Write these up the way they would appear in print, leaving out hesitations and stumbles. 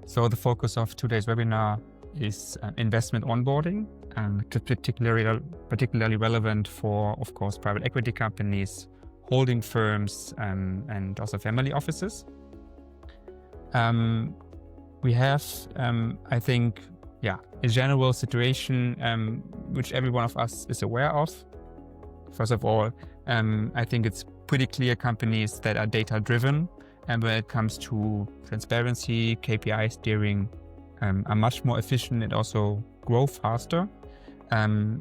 So the focus of today's webinar is investment onboarding, which is particularly relevant for, of course, private equity companies, holding firms, and also family offices. We have, I think, a general situation which every one of us is aware of. First of all, I think it's pretty clear companies that are data-driven, and when it comes to transparency, KPI steering, are much more efficient and also grow faster.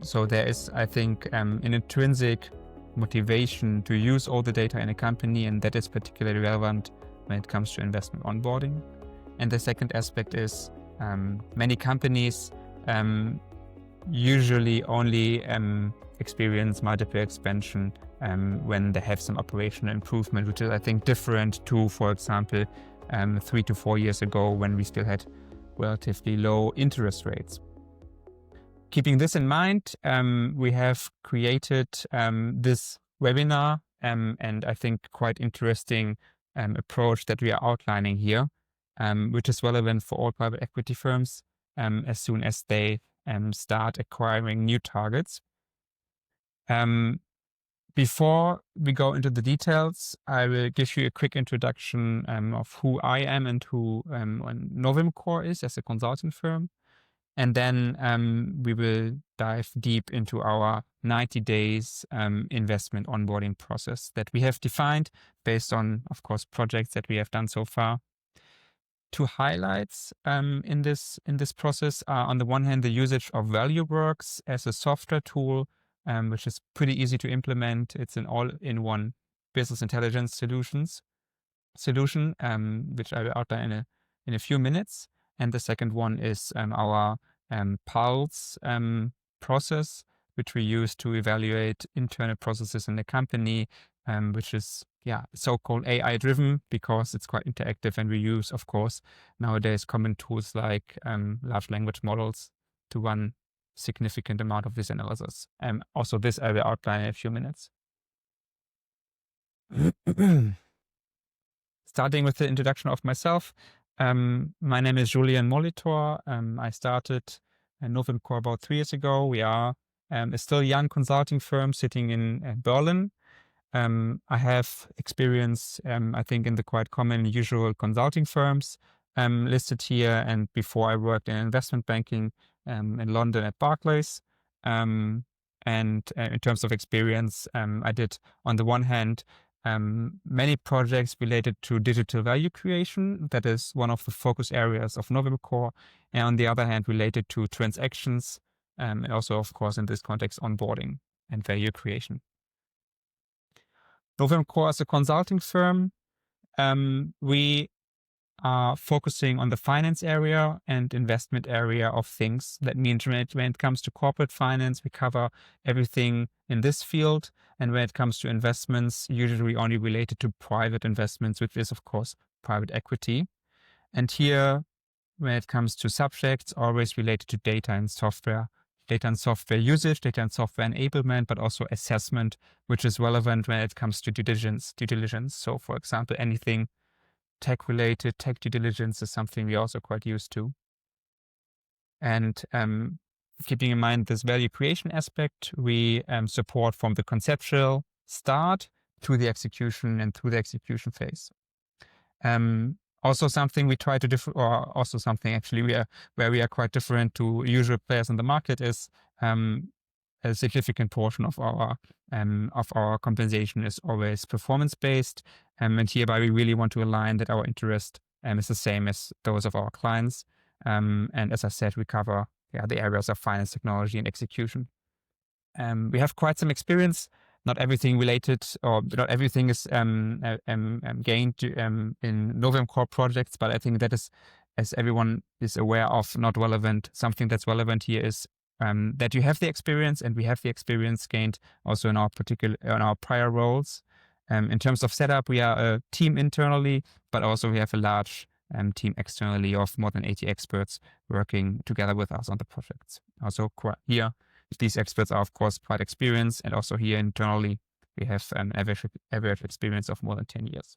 So there is, I think, an intrinsic motivation to use all the data in a company, and that is particularly relevant when it comes to investment onboarding. And the second aspect is many companies usually only experience multiple expansion when they have some operational improvement, which is, I think, different to, for example, 3 to 4 years ago when we still had relatively low interest rates. Keeping this in mind, we have created this webinar and I think quite interesting approach that we are outlining here, which is relevant for all private equity firms as soon as they start acquiring new targets. Before we go into the details, I will give you a quick introduction of who I am and who Novemcore is as a consulting firm. And then we will dive deep into our 90 days investment onboarding process that we have defined based on, of course, projects that we have done so far. Two highlights in this process are, on the one hand, the usage of ValueWorks as a software tool, which is pretty easy to implement. It's an all-in-one business intelligence solution, which I will outline in a few minutes. And the second one is our Pulse process, which we use to evaluate internal processes in the company, which is so-called AI-driven because it's quite interactive, and we use, of course, nowadays common tools like large language models to run significant amount of this analysis. Also, this I will outline in a few minutes. Starting with the introduction of myself, my name is Julian Molitor. I started Novemcore about 3 years ago. We are a still young consulting firm sitting in Berlin. I have experience, I think, in the quite common usual consulting firms listed here, and before I worked in investment banking in London at Barclays. And in terms of experience, I did, on the one hand, many projects related to digital value creation. That is one of the focus areas of Novemcore. And on the other hand, related to transactions, and also, of course, in this context, onboarding and value creation. Novemcore is a consulting firm. We are focusing on the finance area and investment area of things. That means when it comes to corporate finance, we cover everything in this field. And when it comes to investments, usually only related to private investments, which is, of course, private equity. And here, when it comes to subjects, always related to data and software usage, data and software enablement, but also assessment, which is relevant when it comes to due diligence. So, for example, anything tech-related, tech due diligence is something we're also quite used to. And keeping in mind this value creation aspect, we support from the conceptual start to the execution and through the execution phase. Also something we try to where we are quite different to usual players in the market is a significant portion of our compensation is always performance-based. And hereby we really want to align that our interest is the same as those of our clients. And as I said, we cover the areas of finance, technology, and execution. We have quite some experience. Not everything related, or not everything is gained in Novemcore projects, but I think that is, as everyone is aware of, not relevant. Something that's relevant here is that you have the experience, and we have the experience gained also in our prior roles. In terms of setup, we are a team internally, but also we have a large team externally of more than 80 experts working together with us on the projects. Also here, these experts are, of course, quite experienced, and also here internally, we have an average experience of more than 10 years.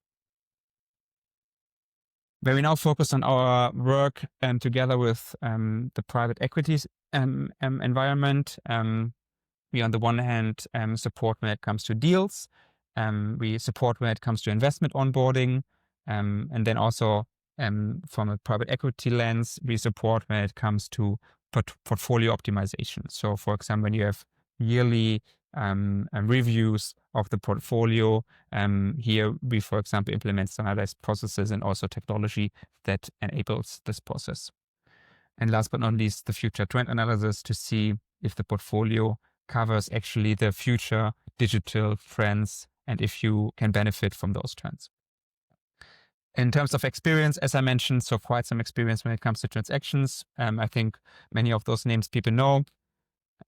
where we now focus on our work together with the private equities environment. We, on the one hand, support when it comes to deals. We support when it comes to investment onboarding. And then also from a private equity lens, we support when it comes to portfolio optimization. So, for example, when you have yearly reviews of the portfolio, here we, for example, implement standardized processes and also technology that enables this process. And last but not least, the future trend analysis to see if the portfolio covers actually the future digital trends and if you can benefit from those trends. In terms of experience, as I mentioned, so quite some experience when it comes to transactions. I think many of those names people know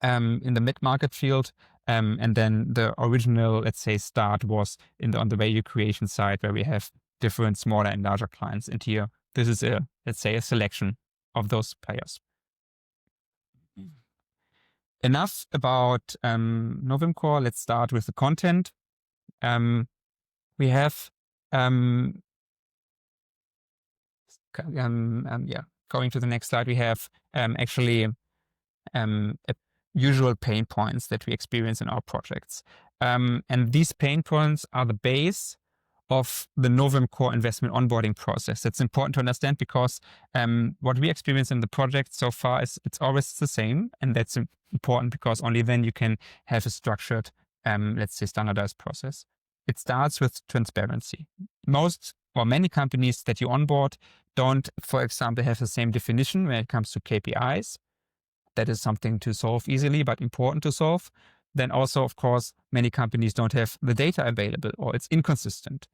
in the mid-market field. And then the original, let's say, start was on the value creation side, where we have different smaller and larger clients. And here, this is let's say, a selection of those players. Enough about Novemcore. Let's start with the content. We have going to the next slide. We have actually usual pain points that we experience in our projects, and these pain points are the base of the Novemcore investment onboarding process. That's important to understand because what we experience in the project so far is it's always the same. And that's important because only then you can have a structured, let's say, standardized process. It starts with transparency. Most or many companies that you onboard don't, for example, have the same definition when it comes to KPIs. That is something to solve easily, but important to solve. Then also, of course, many companies don't have the data available or it's inconsistent.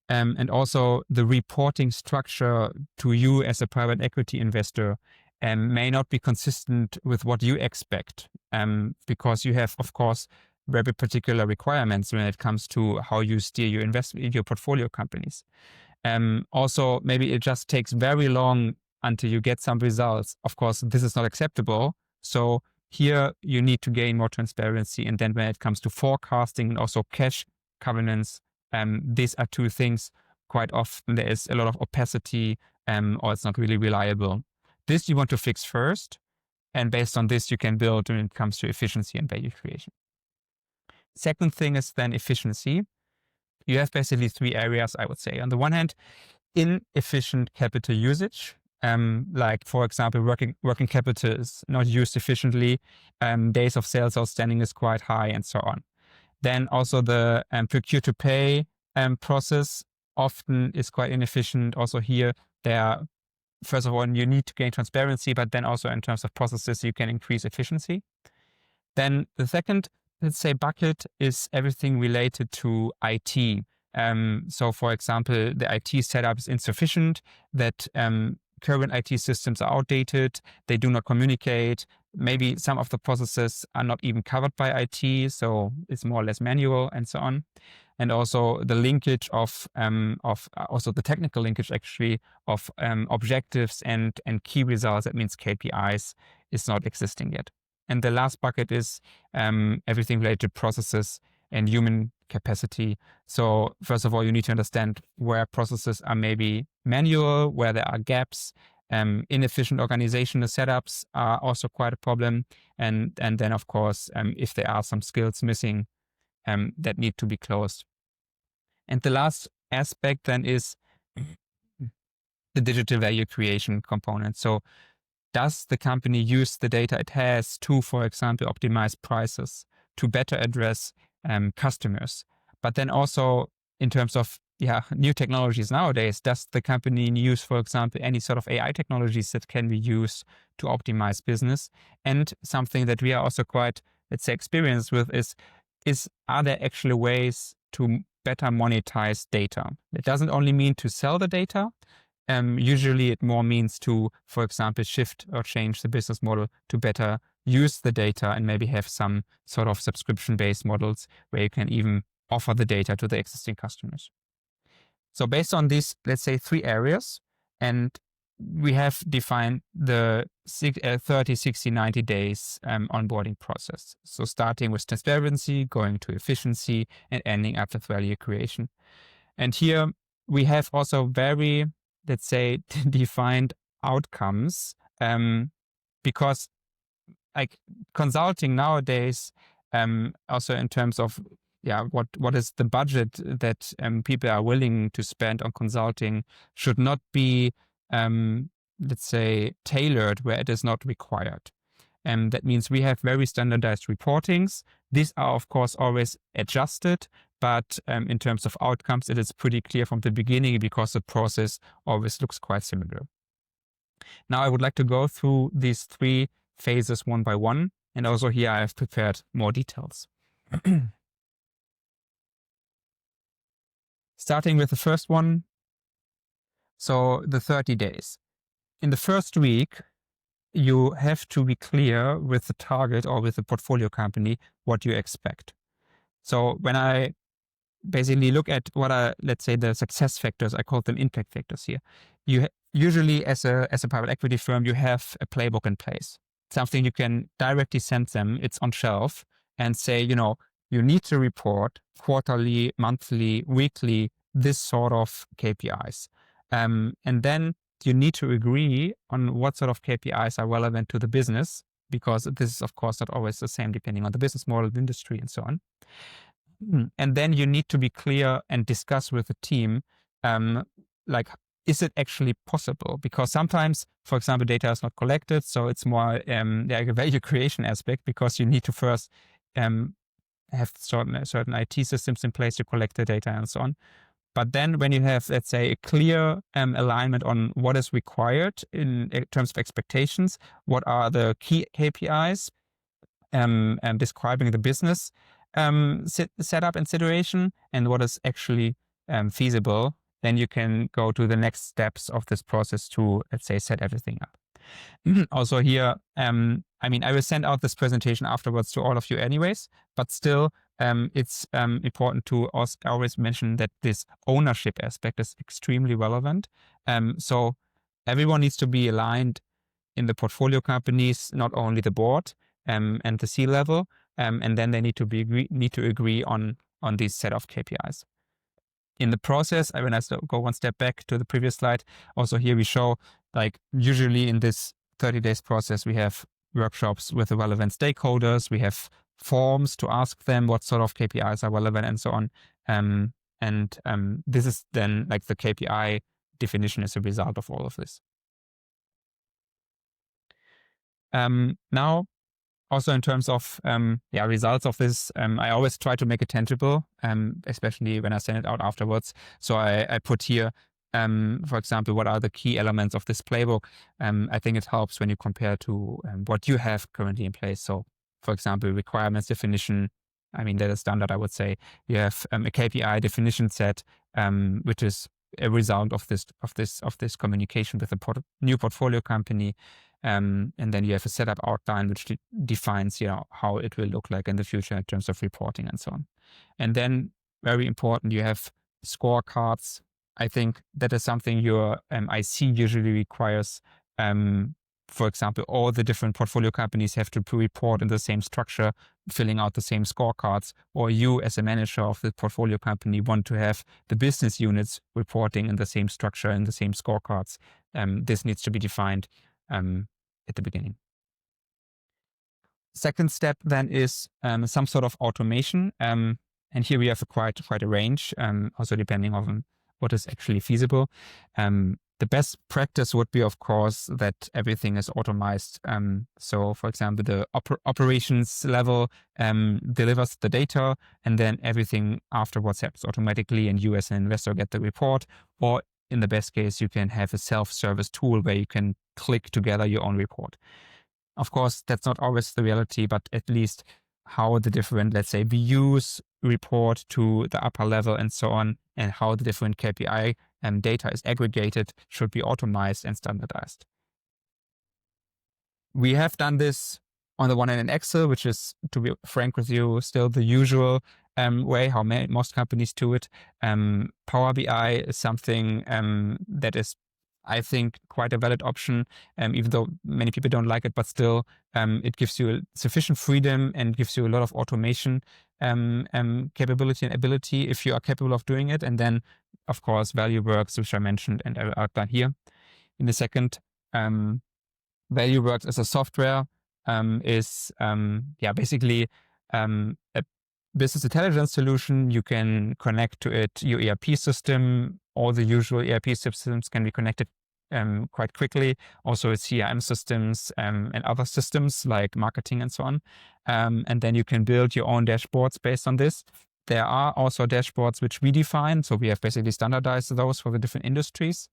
And also the reporting structure to you as a private equity investor may not be consistent with what you expect because you have, of course, very particular requirements when it comes to how you steer your investment in your portfolio companies. Also, maybe it just takes very long until you get some results. Of course, this is not acceptable. So here you need to gain more transparency. And then when it comes to forecasting and also cash covenants, these are two things quite often there is a lot of opacity or it's not really reliable. This you want to fix first. And based on this, you can build when it comes to efficiency and value creation. Second thing is then efficiency. You have basically three areas, I would say. On the one hand, inefficient capital usage. Like, for example, working capital is not used efficiently. Days of sales outstanding is quite high and so on. Then also the procure to pay process often is quite inefficient. Also here, first of all, you need to gain transparency, but then also in terms of processes, you can increase efficiency. Then the second, let's say, bucket is everything related to IT. So for example, the IT setup is insufficient, that current IT systems are outdated, they do not communicate, maybe some of the processes are not even covered by IT, so it's more or less manual and so on. And also the linkage of also the technical linkage actually of objectives and key results, that means KPIs, is not existing yet. And the last bucket is everything related to processes and human capacity. So first of all, you need to understand where processes are maybe manual, where there are gaps. Inefficient organizational setups are also quite a problem. And then, of course, if there are some skills missing that need to be closed. And the last aspect then is the digital value creation component. So does the company use the data it has to, for example, optimize prices, to better address customers? But then also in terms of new technologies nowadays, does the company use, for example, any sort of AI technologies that can be used to optimize business? And something that we are also quite, let's say, experienced with is are there actually ways to better monetize data? It doesn't only mean to sell the data. Usually it more means to, for example, shift or change the business model to better use the data and maybe have some sort of subscription-based models where you can even offer the data to the existing customers. So based on these, let's say, three areas, and we have defined the 30, 60, 90 days onboarding process. So starting with transparency, going to efficiency, and ending up with value creation. And here we have also very let's say, defined outcomes, because like consulting nowadays, also in terms of what is the budget that people are willing to spend on consulting should not be let's say tailored where it is not required. And that means we have very standardized reportings. These are of course always adjusted, but in terms of outcomes, it is pretty clear from the beginning because the process always looks quite similar. Now I would like to go through these 3 phases one by one. And also here I have prepared more details. Starting with the first one. So the 30 days. In the first week, you have to be clear with the target or with the portfolio company what you expect. So when I basically look at what are, let's say, the success factors, I call them impact factors here. You usually, as a private equity firm, you have a playbook in place, something you can directly send them. It's on shelf and say, you need to report quarterly, monthly, weekly, this sort of KPIs. And then you need to agree on what sort of KPIs are relevant to the business, because this is, of course, not always the same depending on the business model, the industry, and so on. And then you need to be clear and discuss with the team, like, is it actually possible? Because sometimes, for example, data is not collected. So it's more a value creation aspect, because you need to first have certain IT systems in place to collect the data and so on. But then when you have, let's say, a clear alignment on what is required in terms of expectations, what are the key KPIs, and describing the business setup and situation, and what is actually feasible, then you can go to the next steps of this process to, let's say, set everything up. Also here, I will send out this presentation afterwards to all of you anyways, but still, it's important to always mention that this ownership aspect is extremely relevant. So everyone needs to be aligned in the portfolio companies, not only the board and the C-level, and then they need to agree on these set of KPIs. In the process, when I go one step back to the previous slide, also here we show, like, usually in this 30 days process, we have workshops with the relevant stakeholders. We have forms to ask them what sort of KPIs are relevant and so on. This is then like the KPI definition as a result of all of this. Now, also in terms of results of this, I always try to make it tangible, especially when I send it out afterwards. So I put here, for example, what are the key elements of this playbook? I think it helps when you compare to what you have currently in place. So, for example, requirements definition. That is standard, I would say. You have a KPI definition set, which is a result of this communication with the new portfolio company. And then you have a setup outline which defines, how it will look like in the future in terms of reporting and so on. And then, very important, you have scorecards. I think that is something your IC usually requires. For example, all the different portfolio companies have to report in the same structure, filling out the same scorecards, or you as a manager of the portfolio company want to have the business units reporting in the same structure and the same scorecards. This needs to be defined at the beginning. Second step then is some sort of automation. And here we have quite a range, also depending on what is actually feasible. The best practice would be, of course, that everything is automized. So, for example, the operations level delivers the data, and then everything afterwards happens automatically, and you as an investor get the report. Or in the best case, you can have a self-service tool where you can click together your own report. Of course, that's not always the reality, but at least how the different, let's say, views report to the upper level and so on, and how the different KPI data is aggregated should be automized and standardized. We have done this on the one hand in Excel, which is, to be frank with you, still the usual way how most companies do it. Power BI is something that is, I think, quite a valid option, even though many people don't like it, but still it gives you sufficient freedom and gives you a lot of automation capability and ability if you are capable of doing it. And then of course, ValueWorks, which I mentioned and I will outline here in a second. ValueWorks as a software is basically a business intelligence solution. You can connect to it your ERP system. All the usual ERP systems can be connected quite quickly. Also CRM systems and other systems like marketing and so on. And then you can build your own dashboards based on this. There are also dashboards which we define. So we have basically standardized those for the different industries.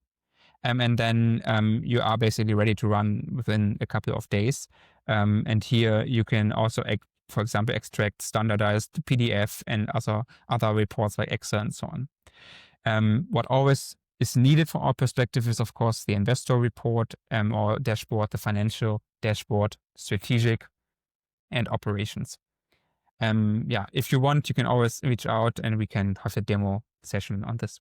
And then you are basically ready to run within a couple of days. And here you can also, for example, extract standardized PDF and other reports like Excel and so on. What always is needed from our perspective is, of course, the investor report or dashboard, the financial dashboard, strategic, and operations. If you want, you can always reach out and we can have a demo session on this.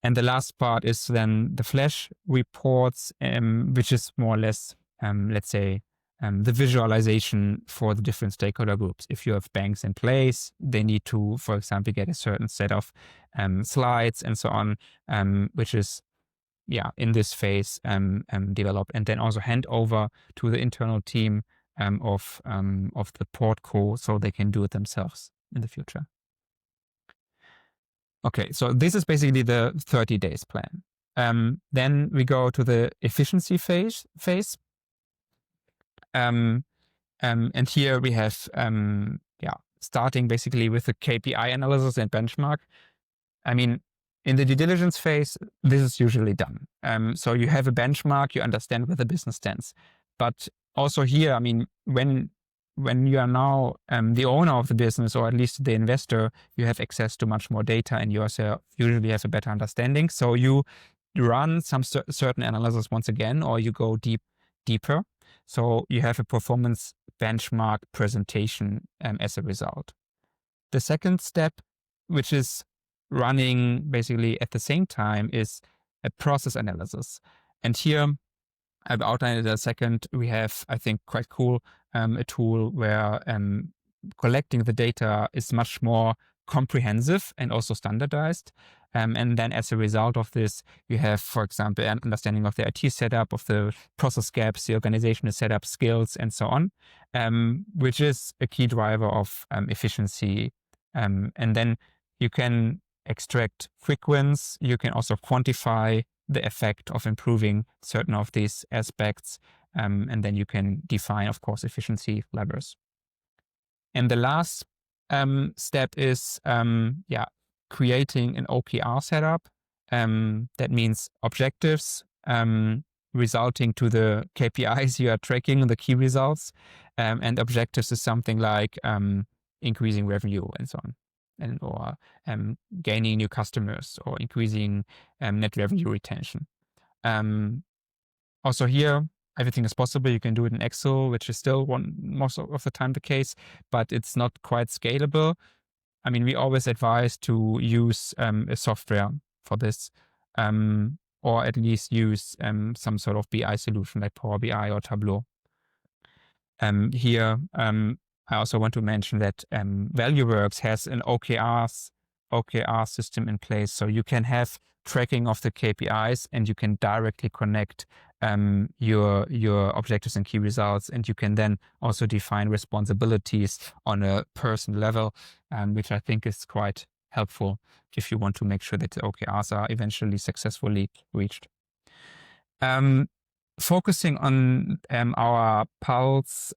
And the last part is then the flash reports, which is more or less, let's say, the visualization for the different stakeholder groups. If you have banks in place, they need to, for example, get a certain set of slides and so on, which is, in this phase, develop and then also hand over to the internal team of the PortCo so they can do it themselves in the future. Okay, so this is basically the 30 days plan. Then we go to the efficiency phase. And here we have, starting basically with the KPI analysis and benchmark. I mean, in the due diligence phase, this is usually done. So you have a benchmark, you understand where the business stands. But also here, I mean, when you are now the owner of the business, or at least the investor, you have access to much more data and you also usually have a better understanding. So you run some certain analysis once again, or you go deeper. So you have a performance benchmark presentation as a result. The second step, which is running basically at the same time, is a process analysis. And here, I've outlined it in a second. We have, I think, quite cool, a tool where collecting the data is much more comprehensive and also standardized. And then as a result of this, you have, for example, an understanding of the IT setup, of the process gaps, the organizational setup, skills, and so on, which is a key driver of efficiency. And then you can extract quick wins. You can also quantify the effect of improving certain of these aspects. And then you can define, of course, efficiency levers. And the last step is, creating an OKR setup. That means objectives resulting to the KPIs you are tracking, the key results. And objectives is something like increasing revenue and so on, or gaining new customers or increasing net revenue retention. Also here, everything is possible. You can do it in Excel, which is still most of the time the case, but it's not quite scalable. I mean, we always advise to use a software for this, or at least use some sort of BI solution like Power BI or Tableau. Here, I also want to mention that ValueWorks has an OKR system in place, so you can have tracking of the KPIs and you can directly connect your objectives and key results, and you can then also define responsibilities on a person level, which I think is quite helpful if you want to make sure that the OKRs are eventually successfully reached. Focusing on our Pulse,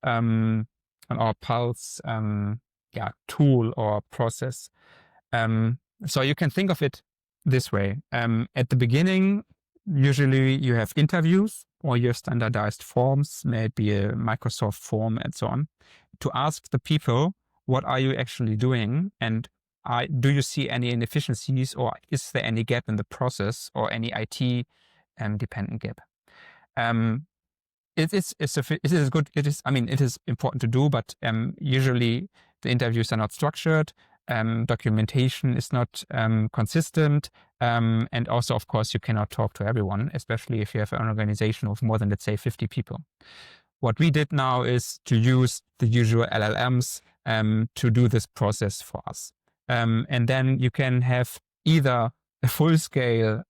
tool or process. So you can think of it this way. At the beginning, usually you have interviews or you have standardized forms, maybe a Microsoft form and so on, to ask the people, what are you actually doing? And do you see any inefficiencies, or is there any gap in the process or any IT dependent gap? It is good. It is important to do, but usually the interviews are not structured. Documentation is not consistent. And also, of course, you cannot talk to everyone, especially if you have an organization of more than, let's say, 50 people. What we did now is to use the usual LLMs to do this process for us. And then you can have either a full-scale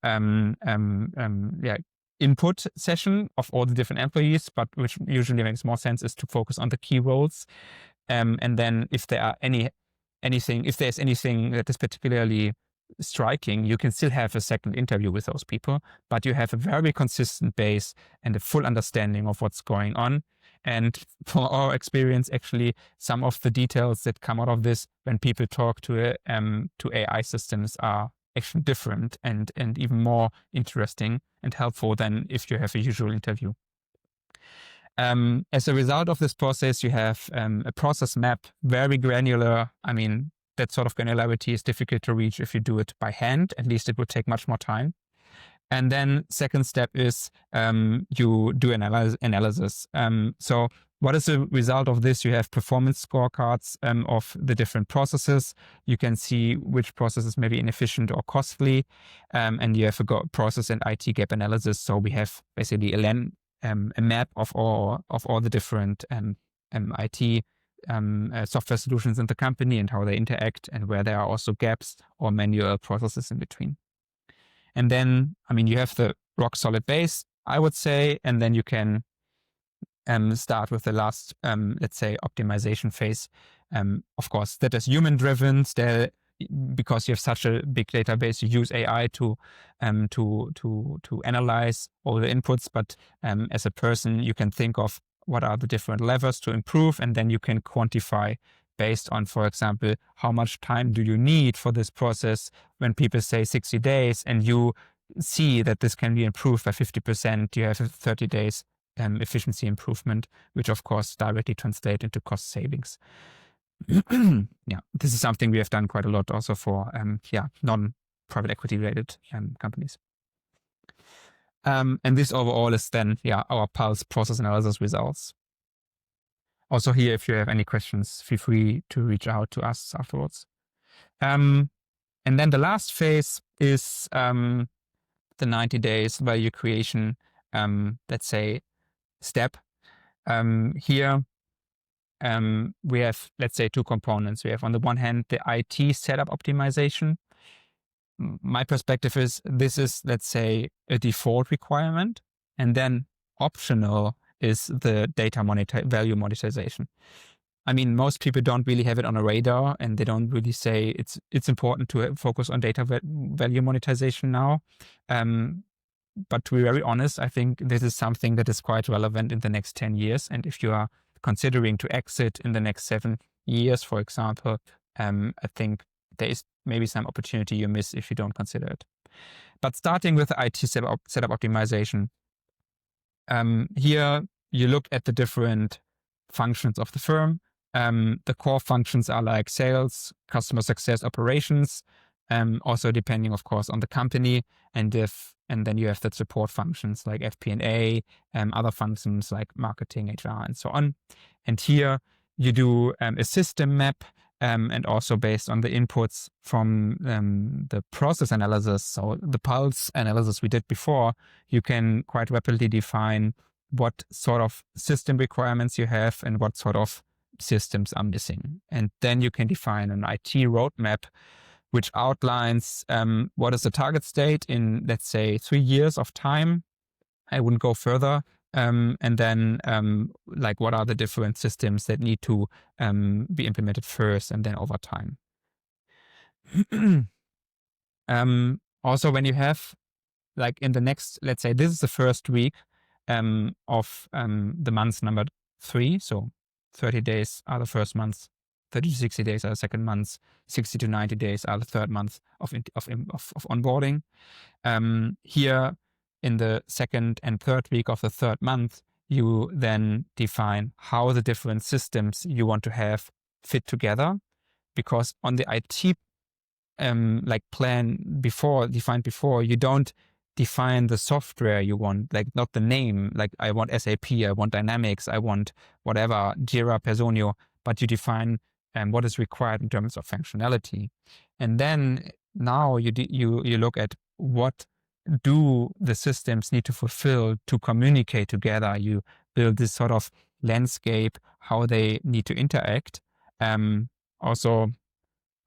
input session of all the different employees, but which usually makes more sense is to focus on the key roles. And then if there are if there's anything that is particularly striking, you can still have a second interview with those people, but you have a very consistent base and a full understanding of what's going on. And for our experience, actually, some of the details that come out of this when people talk to AI systems are actually different and even more interesting and helpful than if you have a usual interview. As a result of this process, you have a process map, very granular. I mean, that sort of granularity is difficult to reach if you do it by hand. At least it would take much more time. And then second step is you do analysis. So what is the result of this? You have performance scorecards of the different processes. You can see which processes may be inefficient or costly. And you have a process and IT gap analysis. So we have basically a map of all the different IT software solutions in the company and how they interact and where there are also gaps or manual processes in between. And then, I mean, you have the rock solid base, I would say, and then you can start with the last, let's say, optimization phase. Of course, that is human driven. Because you have such a big database, you use AI to analyze all the inputs. But as a person, you can think of what are the different levers to improve, and then you can quantify based on, for example, how much time do you need for this process. When people say 60 days and you see that this can be improved by 50%, you have a 30 days efficiency improvement, which of course directly translate into cost savings. Yeah, this is something we have done quite a lot also for non-private equity related companies. And this overall is then our Pulse process analysis results. Also here, if you have any questions, feel free to reach out to us afterwards. And then the last phase is the 90 days value creation, let's say, step. Here, we have, let's say, two components. We have on the one hand, the IT setup optimization. My perspective is this is, let's say, a default requirement, and then optional is the data value monetization. I mean, most people don't really have it on a radar, and they don't really say it's important to focus on data value monetization now. But to be very honest, I think this is something that is quite relevant in the next 10 years. And if you are considering to exit in the next 7 years, for example, I think there is maybe some opportunity you miss if you don't consider it. But starting with the IT setup optimization, here you look at the different functions of the firm. The core functions are like sales, customer success, operations, also depending, of course, on the company. And then you have the support functions like FP&A, other functions like marketing, HR, and so on. And here you do a system map, and also based on the inputs from the process analysis, so the Pulse analysis we did before, you can quite rapidly define what sort of system requirements you have and what sort of systems are missing. And then you can define an IT roadmap which outlines what is the target state in, let's say, 3 years of time. I wouldn't go further. And then like what are the different systems that need to be implemented first and then over time. Also, when you have, like in the next, let's say this is the first week of the month number 3. So 30 days are the first month, 30 to 60 days are the second month, 60 to 90 days are the third month of onboarding. Here in the second and third week of the third month, you then define how the different systems you want to have fit together. Because on the IT plan defined before, you don't define the software you want, like not the name, like I want SAP, I want Dynamics, I want whatever, Jira, Personio, but you define what is required in terms of functionality. And then now you look at what do the systems need to fulfill to communicate together. You build this sort of landscape, how they need to interact. Also,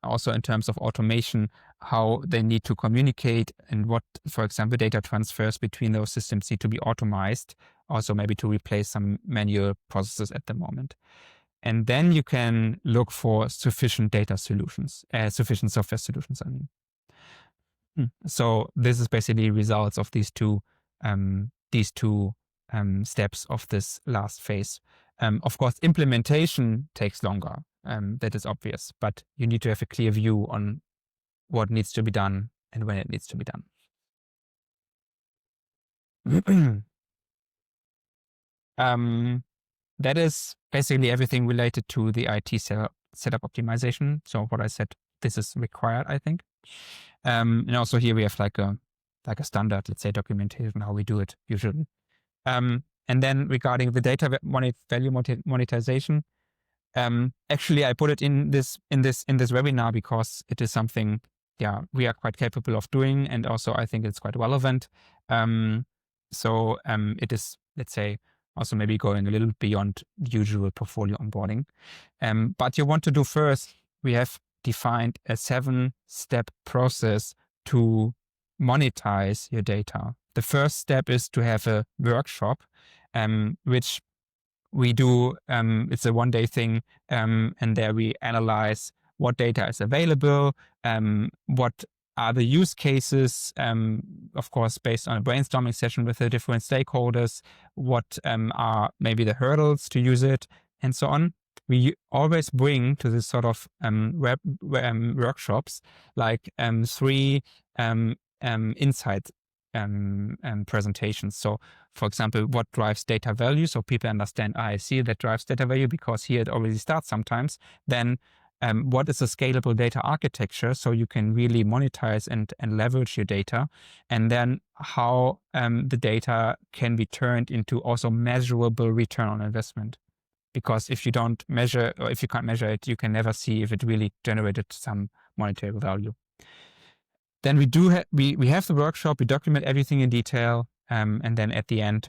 also in terms of automation, how they need to communicate and what, for example, data transfers between those systems need to be automated, also maybe to replace some manual processes at the moment. And then you can look for sufficient data solutions, sufficient software solutions, I mean. So this is basically results of these two steps of this last phase. Of course, implementation takes longer. That is obvious, but you need to have a clear view on what needs to be done and when it needs to be done. That is basically everything related to the IT setup optimization. So what I said, this is required, I think. And also here we have like a standard, let's say, documentation, how we do it usually. And then regarding the data value monetization, actually I put it in this webinar because it is something, we are quite capable of doing, and also I think it's quite relevant. So it is, let's say, also maybe going a little beyond usual portfolio onboarding. But you want to do first, we have defined a 7-step process to monetize your data. The first step is to have a workshop, which we do. It's a 1-day thing, and there we analyze what data is available, what are the use cases, of course, based on a brainstorming session with the different stakeholders, what are maybe the hurdles to use it, and so on. We always bring to this sort of workshops like 3 insight presentations. So, for example, what drives data value? So people understand, I see that drives data value because here it already starts sometimes. Then what is a scalable data architecture? So you can really monetize and leverage your data. And then how the data can be turned into also measurable return on investment. Because if you don't measure, or if you can't measure it, you can never see if it really generated some monetary value. Then we have the workshop, we document everything in detail, and then at the end,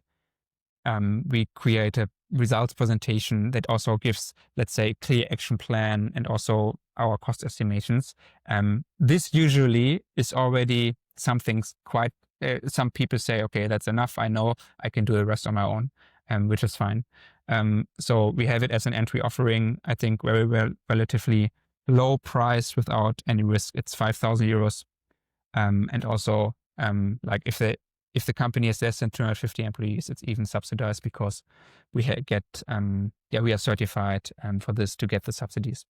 we create a results presentation that also gives, let's say, clear action plan and also our cost estimations. This usually is already something quite, some people say, okay, that's enough. I know I can do the rest on my own, which is fine. So we have it as an entry offering, I think very well, relatively low price without any risk. It's 5,000 euros. And also, like if the company has less than 250 employees, it's even subsidized because we we are certified for this to get the subsidies.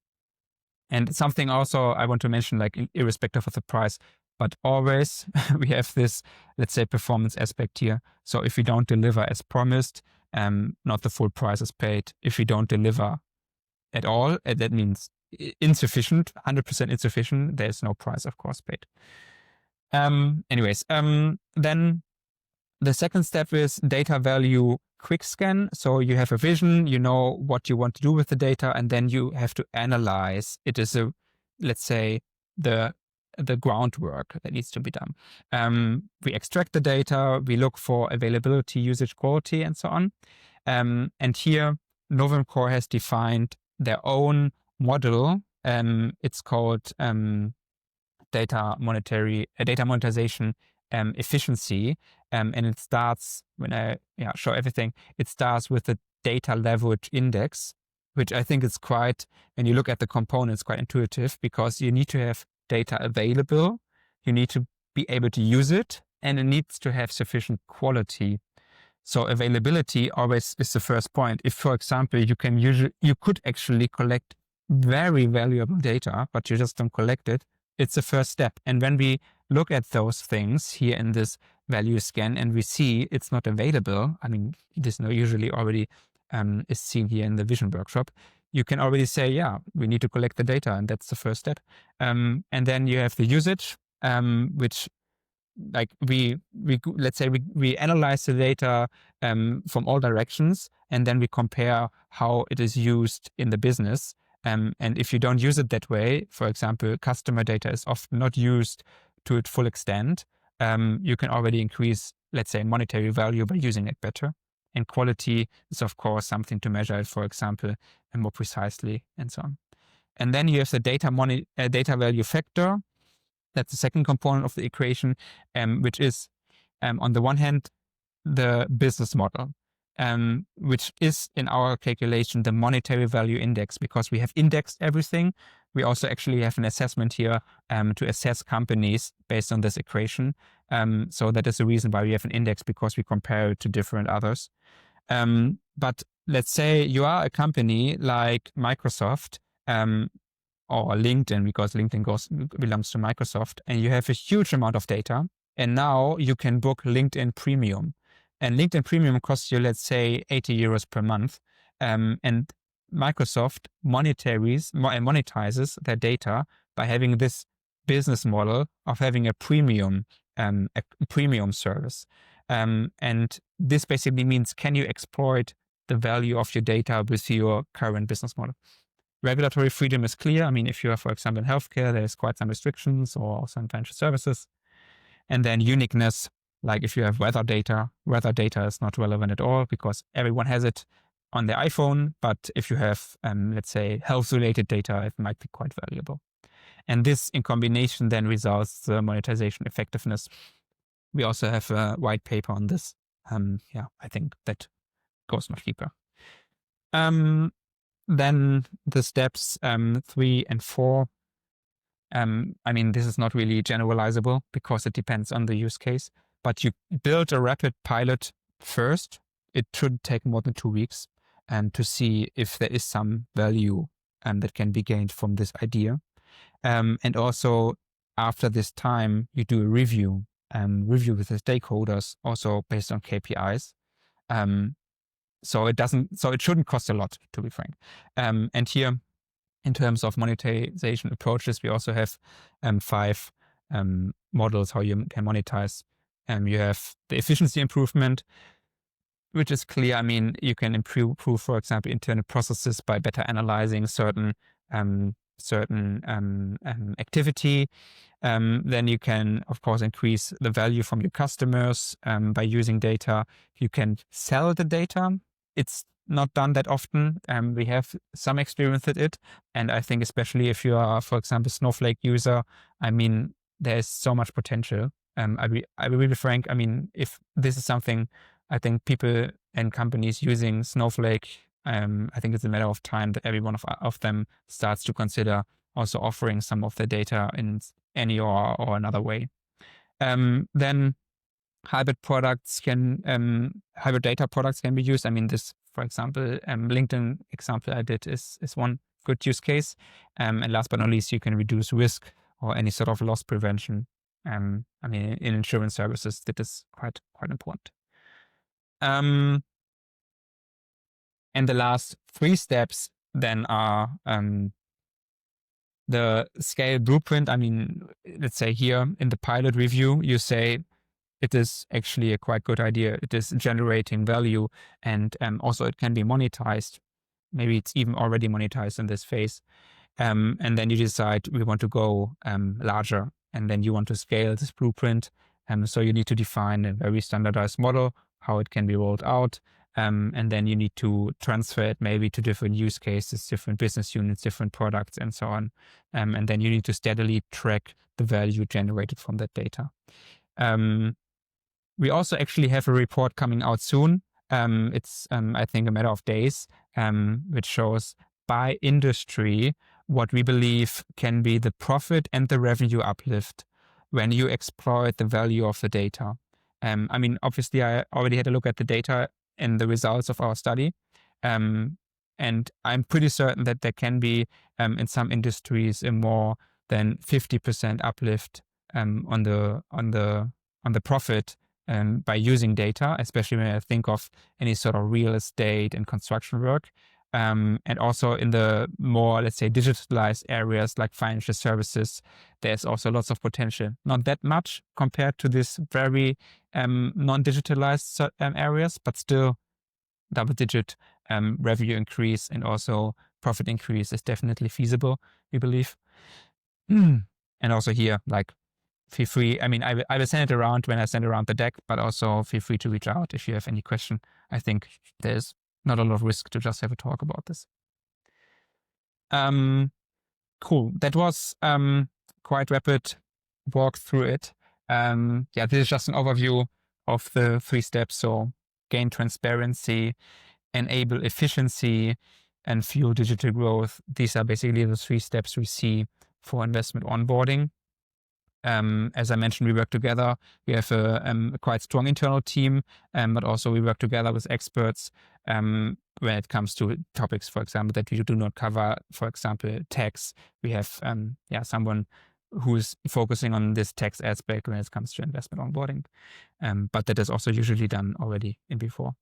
And something also I want to mention, like irrespective of the price, but always we have this, let's say, performance aspect here. So if we don't deliver as promised, not the full price is paid. If we don't deliver at all, that means insufficient, 100% insufficient, there's no price, of course, paid. Then the second step is data value quick scan. So you have a vision, you know what you want to do with the data, and then you have to analyze. It is let's say, the groundwork that needs to be done. We extract the data, we look for availability, usage, quality, and so on. And here, Novemcore has defined their own model. It's called data monetization efficiency, and it starts, when I show everything, it starts with the data leverage index, which I think is quite, when you look at the components, quite intuitive, because you need to have data available, you need to be able to use it, and it needs to have sufficient quality. So availability always is the first point. If, for example, you could actually collect very valuable data, but you just don't collect it, it's the first step. And when we look at those things here in this value scan and we see it's not available, I mean, this usually already is seen here in the vision workshop, you can already say, we need to collect the data, and that's the first step. And then you have the usage, which, like let's say we analyze the data from all directions, and then we compare how it is used in the business. And if you don't use it that way, for example, customer data is often not used to its full extent, you can already increase, let's say, monetary value by using it better. And quality is, of course, something to measure it, for example, and more precisely, and so on. And then you have the data value factor. That's the second component of the equation, which is on the one hand, the business model, which is in our calculation the monetary value index, because we have indexed everything. We also actually have an assessment here to assess companies based on this equation. So that is the reason why we have an index, because we compare it to different others. But let's say you are a company like Microsoft or LinkedIn, because LinkedIn belongs to Microsoft, and you have a huge amount of data. And now you can book LinkedIn Premium. And LinkedIn Premium costs you, let's say, 80 euros per month. And Microsoft monetizes their data by having this business model of having a premium service. And this basically means, can you exploit the value of your data with your current business model? Regulatory freedom is clear. I mean, if you are, for example, in healthcare, there's quite some restrictions, or also in financial services. And then uniqueness, like if you have weather data is not relevant at all, because everyone has it on their iPhone. But if you have, let's say, health-related data, it might be quite valuable. And this in combination then results the monetization effectiveness. We also have a white paper on this. I think that goes much deeper. Then the steps 3 and 4. I mean, this is not really generalizable because it depends on the use case, but you build a rapid pilot first. It should take more than 2 weeks to see if there is some value that can be gained from this idea. And also after this time, you do a review with the stakeholders, also based on KPIs. So it shouldn't cost a lot, to be frank. And here, in terms of monetization approaches, we also have 5 models how you can monetize. You have the efficiency improvement, which is clear. I mean, you can improve, for example, internal processes by better analyzing certain activity. Then you can, of course, increase the value from your customers by using data. You can sell the data. It's not done that often. We have some experience with it. And I think especially if you are, for example, Snowflake user, I mean, there's so much potential. I will be frank. I mean, if this is something, I think people and companies using Snowflake, I think it's a matter of time that every one of them starts to consider also offering some of the data in any or another way. Then hybrid data products can be used. I mean, this, for example, LinkedIn example I did is one good use case. And last but not least, you can reduce risk or any sort of loss prevention. I mean, in insurance services, that is quite important. And the last 3 steps then are the scale blueprint. I mean, let's say here in the pilot review, you say it is actually a quite good idea. It is generating value, and also it can be monetized. Maybe it's even already monetized in this phase. And then you decide we want to go larger, and then you want to scale this blueprint. So you need to define a very standardized model, how it can be rolled out. And then you need to transfer it maybe to different use cases, different business units, different products, and so on. And then you need to steadily track the value generated from that data. We also actually have a report coming out soon. It's, I think, a matter of days, which shows by industry what we believe can be the profit and the revenue uplift when you exploit the value of the data. I mean, obviously, I already had a look at the data and the results of our study. And I'm pretty certain that there can be, in some industries, a more than 50% uplift on the profit by using data, especially when I think of any sort of real estate and construction work. And also in the more, let's say, digitalized areas like financial services, there's also lots of potential. Not that much compared to this very non-digitalized areas, but still double-digit revenue increase and also profit increase is definitely feasible, we believe. And also here, like, feel free. I mean, I will send it around when I send around the deck, but also feel free to reach out if you have any question. I think there's not a lot of risk to just have a talk about this. Cool. That was quite rapid walk through it. This is just an overview of the 3 steps. So gain transparency, enable efficiency, and fuel digital growth. These are basically the 3 steps we see for investment onboarding. As I mentioned, we work together. We have a quite strong internal team, but also we work together with experts when it comes to topics, for example, that we do not cover, for example, tax. We have someone who's focusing on this tax aspect when it comes to investment onboarding. But that is also usually done already before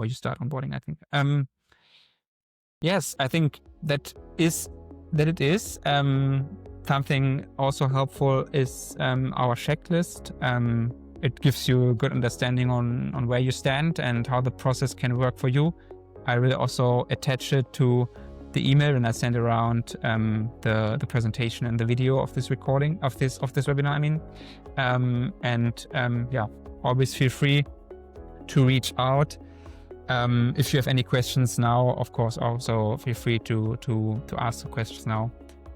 you start onboarding, I think. Yes, I think that it is. Something also helpful is our checklist. It gives you a good understanding on where you stand and how the process can work for you. I will also attach it to the email when I send around the presentation and the video of this recording of this webinar. Always feel free to reach out. If you have any questions now, of course, also feel free to ask the questions now.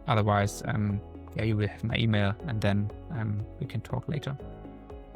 Otherwise, you will have my email, and then we can talk later.